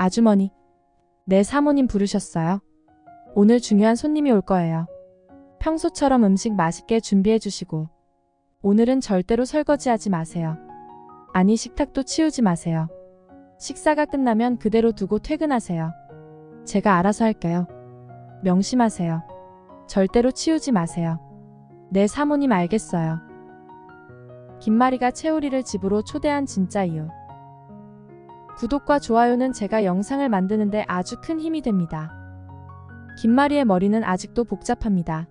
아주머니, 네 사모님 부르셨어요? 오늘 중요한 손님이 올 거예요. 평소처럼 음식 맛있게 준비해 주시고 오늘은 절대로 설거지하지 마세요. 아니 식탁도 치우지 마세요. 식사가 끝나면 그대로 두고 퇴근하세요. 제가 알아서 할게요. 명심하세요. 절대로 치우지 마세요. 네 사모님 알겠어요. 김마리가 채우리를 집으로 초대한 진짜 이유. 구독과 좋아요는 제가 영상을 만드는데 아주 큰 힘이 됩니다. 김마리의 머리는 아직도 복잡합니다.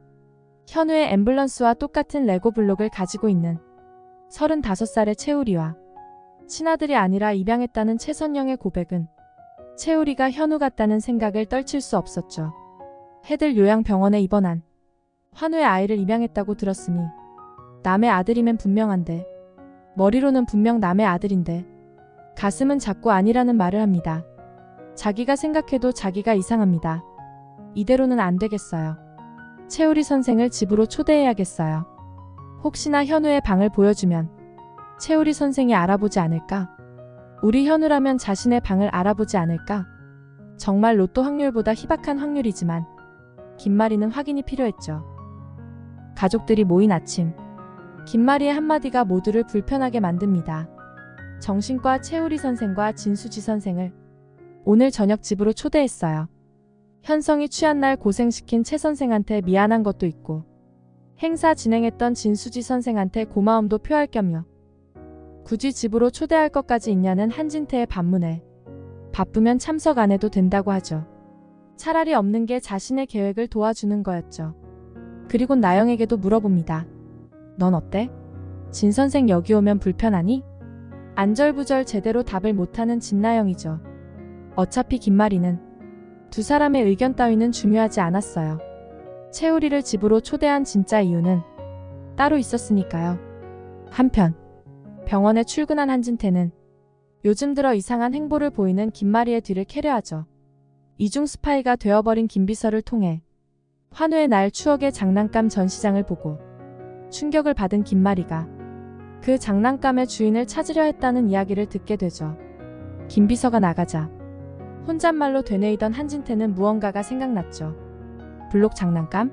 현우의 앰뷸런스와 똑같은 레고 블록을 가지고 있는 35살의 채우리와 친아들이 아니라 입양했다는 최선영의 고백은 채우리가 현우 같다는 생각을 떨칠 수 없었죠. 해들 요양병원에 입원한 환우의 아이를 입양했다고 들었으니 남의 아들이면 분명한데 머리로는 분명 남의 아들인데 가슴은 자꾸 아니라는 말을 합니다. 자기가 생각해도 자기가 이상합니다. 이대로는 안 되겠어요. 채우리 선생을 집으로 초대해야겠어요. 혹시나 현우의 방을 보여주면 채우리 선생이 알아보지 않을까? 우리 현우라면 자신의 방을 알아보지 않을까? 정말 로또 확률보다 희박한 확률이지만 김마리는 확인이 필요했죠. 가족들이 모인 아침. 김마리의 한마디가 모두를 불편하게 만듭니다. 정신과 채우리 선생과 진수지 선생을 오늘 저녁 집으로 초대했어요. 현성이 취한 날 고생시킨 최 선생한테 미안한 것도 있고 행사 진행했던 진수지 선생한테 고마움도 표할 겸요. 굳이 집으로 초대할 것까지 있냐는 한진태의 반문에 바쁘면 참석 안 해도 된다고 하죠. 차라리 없는 게 자신의 계획을 도와주는 거였죠. 그리고 나영에게도 물어봅니다. 넌 어때? 진 선생 여기 오면 불편하니? 안절부절 제대로 답을 못하는 진나영이죠. 어차피 김마리는 두 사람의 의견 따위는 중요하지 않았어요. 채우리를 집으로 초대한 진짜 이유는 따로 있었으니까요. 한편 병원에 출근한 한진태는 요즘 들어 이상한 행보를 보이는 김마리의 뒤를 캐려하죠. 이중 스파이가 되어버린 김비서를 통해 환우의 날 추억의 장난감 전시장을 보고 충격을 받은 김마리가 그 장난감의 주인을 찾으려 했다는 이야기를 듣게 되죠. 김비서가 나가자 혼잣말로 되뇌이던 한진태는 무언가가 생각났죠. 블록 장난감?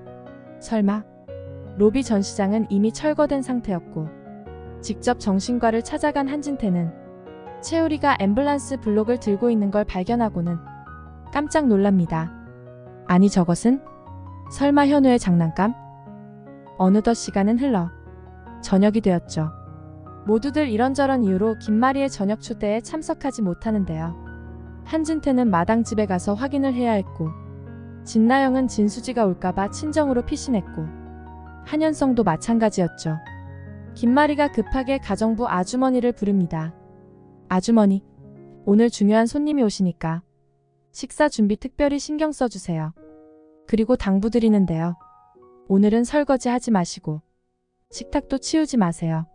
설마? 로비 전시장은 이미 철거된 상태였고 직접 정신과를 찾아간 한진태는 채우리가 앰뷸런스 블록을 들고 있는 걸 발견하고는 깜짝 놀랍니다. 아니 저것은? 설마 현우의 장난감? 어느덧 시간은 흘러 저녁이 되었죠. 모두들 이런저런 이유로 김마리의 저녁 초대에 참석하지 못하는데요. 한진태는 마당집에 가서 확인을 해야 했고 진나영은 진수지가 올까봐 친정으로 피신했고 한현성도 마찬가지였죠. 김마리가 급하게 가정부 아주머니를 부릅니다. 아주머니, 오늘 중요한 손님이 오시니까 식사 준비 특별히 신경 써주세요. 그리고 당부드리는데요. 오늘은 설거지 하지 마시고 식탁도 치우지 마세요.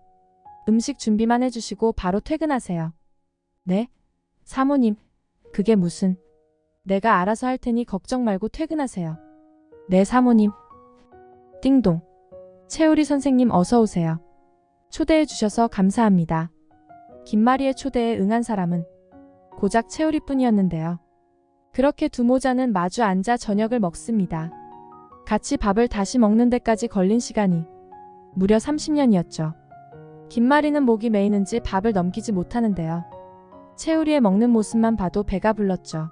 음식 준비만 해주시고 바로 퇴근하세요. 네? 사모님, 그게 무슨... 내가 알아서 할 테니 걱정 말고 퇴근하세요. 네 사모님. 띵동. 채우리 선생님 어서 오세요. 초대해 주셔서 감사합니다. 김마리의 초대에 응한 사람은 고작 채우리뿐이었는데요. 그렇게 두 모자는 마주 앉아 저녁을 먹습니다. 같이 밥을 다시 먹는 데까지 걸린 시간이 무려 30년이었죠. 김마리는 목이 메이는지 밥을 넘기지 못하는데요. 채우리의 먹는 모습만 봐도 배가 불렀죠.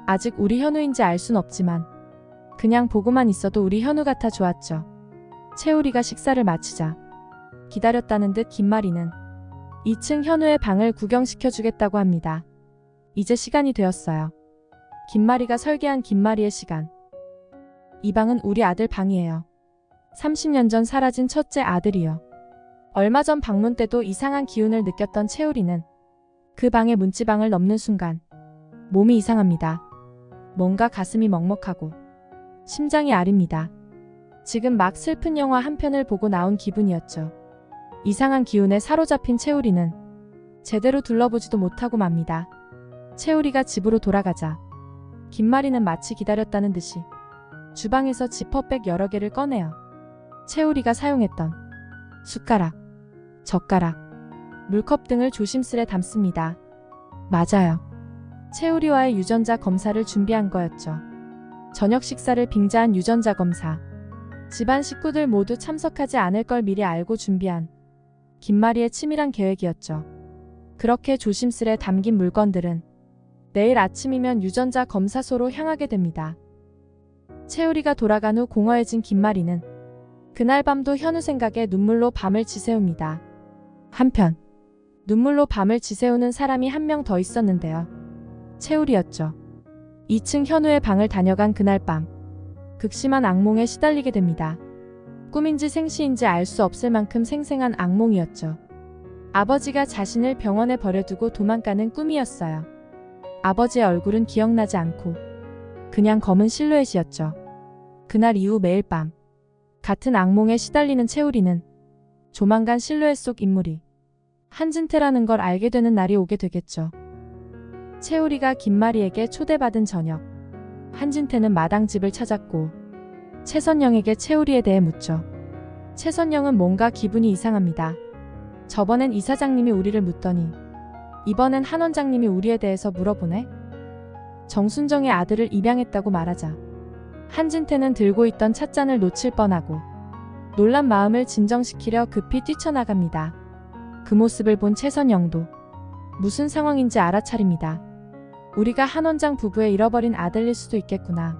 아직 우리 현우인지 알 순 없지만 그냥 보고만 있어도 우리 현우 같아 좋았죠. 채우리가 식사를 마치자 기다렸다는 듯 김마리는 2층 현우의 방을 구경시켜주겠다고 합니다. 이제 시간이 되었어요. 김마리가 설계한 김마리의 시간. 이 방은 우리 아들 방이에요. 30년 전 사라진 첫째 아들이요. 얼마 전 방문 때도 이상한 기운을 느꼈던 채우리는 그 방의 문지방을 넘는 순간 몸이 이상합니다. 뭔가 가슴이 먹먹하고 심장이 아립니다. 지금 막 슬픈 영화 한 편을 보고 나온 기분이었죠. 이상한 기운에 사로잡힌 채우리는 제대로 둘러보지도 못하고 맙니다. 채우리가 집으로 돌아가자 김마리는 마치 기다렸다는 듯이 주방에서 지퍼백 여러 개를 꺼내어 채우리가 사용했던 숟가락, 젓가락, 물컵 등을 조심스레 담습니다. 맞아요. 채우리와의 유전자 검사를 준비한 거였죠. 저녁 식사를 빙자한 유전자 검사. 집안 식구들 모두 참석하지 않을 걸 미리 알고 준비한 김마리의 치밀한 계획이었죠. 그렇게 조심스레 담긴 물건들은 내일 아침이면 유전자 검사소로 향하게 됩니다. 채우리가 돌아간 후 공허해진 김마리는 그날 밤도 현우 생각에 눈물로 밤을 지새웁니다. 한편 눈물로 밤을 지새우는 사람이 한 명 더 있었는데요. 채우리였죠. 2층 현우의 방을 다녀간 그날 밤 극심한 악몽에 시달리게 됩니다. 꿈인지 생시인지 알 수 없을 만큼 생생한 악몽이었죠. 아버지가 자신을 병원에 버려두고 도망가는 꿈이었어요. 아버지의 얼굴은 기억나지 않고 그냥 검은 실루엣이었죠. 그날 이후 매일 밤 같은 악몽에 시달리는 채우리는 조만간 실루엣 속 인물이 한진태라는 걸 알게 되는 날이 오게 되겠죠. 채우리가 김마리에게 초대받은 저녁, 한진태는 마당집을 찾았고 최선영에게 채우리에 대해 묻죠. 최선영은 뭔가 기분이 이상합니다. 저번엔 이사장님이 우리를 묻더니 이번엔 한 원장님이 우리에 대해서 물어보네. 정순정의 아들을 입양했다고 말하자 한진태는 들고 있던 찻잔을 놓칠 뻔하고 놀란 마음을 진정시키려 급히 뛰쳐나갑니다. 그 모습을 본 최선영도 무슨 상황인지 알아차립니다. 우리가 한 원장 부부의 잃어버린 아들일 수도 있겠구나.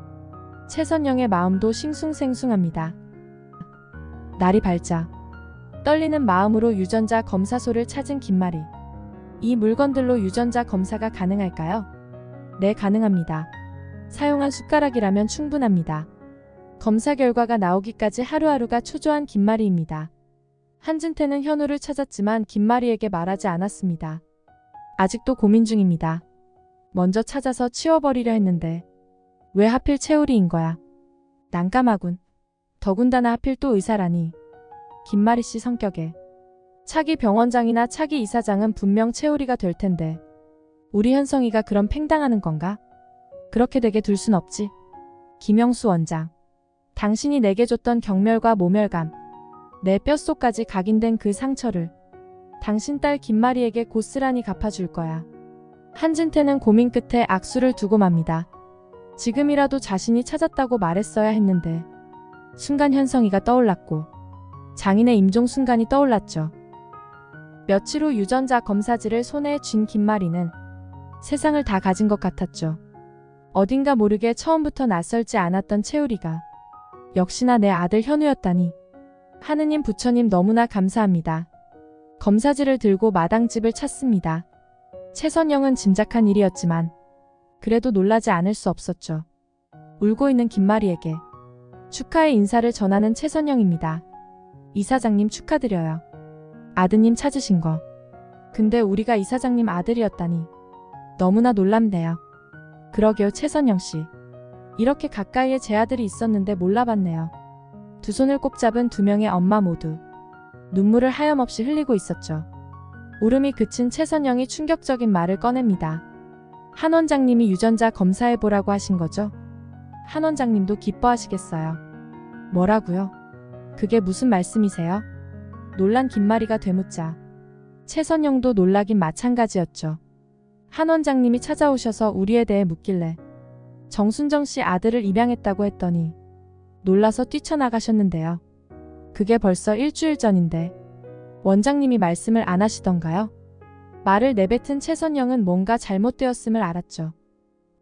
최선영의 마음도 싱숭생숭합니다. 날이 밝자 떨리는 마음으로 유전자 검사소를 찾은 김마리. 이 물건들로 유전자 검사가 가능할까요? 네, 가능합니다. 사용한 숟가락이라면 충분합니다. 검사 결과가 나오기까지 하루하루가 초조한 김마리입니다. 한진태는 현우를 찾았지만 김마리에게 말하지 않았습니다. 아직도 고민 중입니다. 먼저 찾아서 치워버리려 했는데 왜 하필 채우리인 거야. 난감하군. 더군다나 하필 또 의사라니. 김마리 씨 성격에 차기 병원장이나 차기 이사장은 분명 채우리가 될 텐데 우리 현성이가 그럼 팽당하는 건가? 그렇게 되게 둘 순 없지. 김영수 원장, 당신이 내게 줬던 경멸과 모멸감, 내 뼛속까지 각인된 그 상처를 당신 딸 김마리에게 고스란히 갚아줄 거야. 한진태는 고민 끝에 악수를 두고 맙니다. 지금이라도 자신이 찾았다고 말했어야 했는데 순간 현성이가 떠올랐고 장인의 임종 순간이 떠올랐죠. 며칠 후 유전자 검사지를 손에 쥔 김마리는 세상을 다 가진 것 같았죠. 어딘가 모르게 처음부터 낯설지 않았던 채우리가 역시나 내 아들 현우였다니. 하느님 부처님 너무나 감사합니다. 검사지를 들고 마당집을 찾습니다. 최선영은 짐작한 일이었지만 그래도 놀라지 않을 수 없었죠. 울고 있는 김마리에게 축하의 인사를 전하는 최선영입니다. 이사장님 축하드려요. 아드님 찾으신 거. 근데 우리가 이사장님 아들이었다니. 너무나 놀랍네요. 그러게요, 최선영씨. 이렇게 가까이에 제 아들이 있었는데 몰라봤네요. 두 손을 꼭 잡은 두 명의 엄마 모두 눈물을 하염없이 흘리고 있었죠. 울음이 그친 최선영이 충격적인 말을 꺼냅니다. 한 원장님이 유전자 검사해보라고 하신 거죠? 한 원장님도 기뻐하시겠어요. 뭐라고요? 그게 무슨 말씀이세요? 놀란 김마리가 되묻자 최선영도 놀라긴 마찬가지였죠. 한 원장님이 찾아오셔서 우리에 대해 묻길래 정순정 씨 아들을 입양했다고 했더니 놀라서 뛰쳐나가셨는데요. 그게 벌써 일주일 전인데 원장님이 말씀을 안 하시던가요? 말을 내뱉은 최선영은 뭔가 잘못되었음을 알았죠.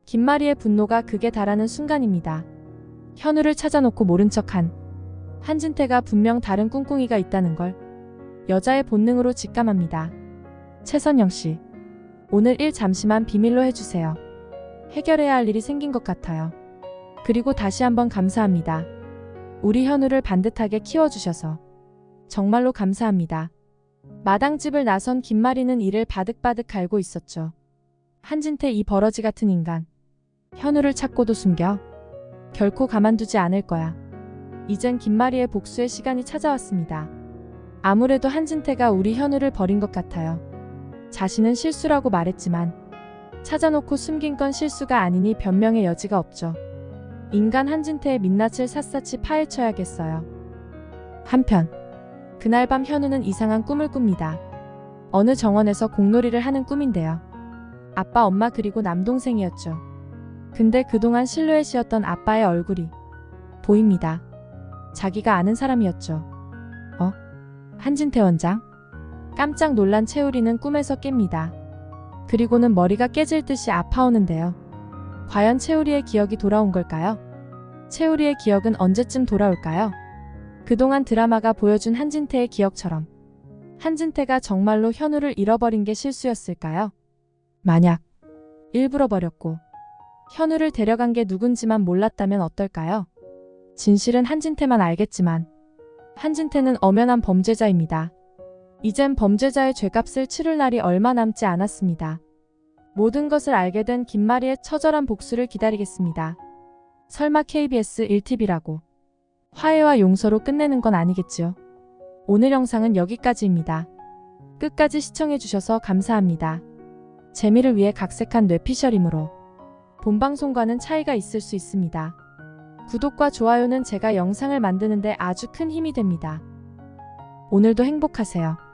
김마리의 분노가 극에 달하는 순간입니다. 현우를 찾아놓고 모른 척한 한진태가 분명 다른 꿍꿍이가 있다는 걸 여자의 본능으로 직감합니다. 최선영씨, 오늘 일 잠시만 비밀로 해주세요. 해결해야 할 일이 생긴 것 같아요. 그리고 다시 한번 감사합니다. 우리 현우를 반듯하게 키워주셔서 정말로 감사합니다. 마당집을 나선 김마리는 이를 바득바득 갈고 있었죠. 한진태 이 버러지 같은 인간. 현우를 찾고도 숨겨? 결코 가만두지 않을 거야. 이젠 김마리의 복수의 시간이 찾아왔습니다. 아무래도 한진태가 우리 현우를 버린 것 같아요. 자신은 실수라고 말했지만 찾아놓고 숨긴 건 실수가 아니니 변명의 여지가 없죠. 인간 한진태의 민낯을 샅샅이 파헤쳐야겠어요. 한편 그날 밤 현우는 이상한 꿈을 꿉니다. 어느 정원에서 공놀이를 하는 꿈인데요. 아빠, 엄마 그리고 남동생이었죠. 근데 그동안 실루엣이었던 아빠의 얼굴이 보입니다. 자기가 아는 사람이었죠. 한진태 원장? 깜짝 놀란 채우리는 꿈에서 깹니다. 그리고는 머리가 깨질 듯이 아파오는데요. 과연 채우리의 기억이 돌아온 걸까요? 채우리의 기억은 언제쯤 돌아올까요? 그동안 드라마가 보여준 한진태의 기억처럼 한진태가 정말로 현우를 잃어버린 게 실수였을까요? 만약 일부러 버렸고 현우를 데려간 게 누군지만 몰랐다면 어떨까요? 진실은 한진태만 알겠지만 한진태는 엄연한 범죄자입니다. 이젠 범죄자의 죄값을 치를 날이 얼마 남지 않았습니다. 모든 것을 알게 된 김마리의 처절한 복수를 기다리겠습니다. 설마 KBS 1TV라고 화해와 용서로 끝내는 건 아니겠지요? 오늘 영상은 여기까지입니다. 끝까지 시청해주셔서 감사합니다. 재미를 위해 각색한 뇌피셜이므로 본방송과는 차이가 있을 수 있습니다. 구독과 좋아요는 제가 영상을 만드는데 아주 큰 힘이 됩니다. 오늘도 행복하세요.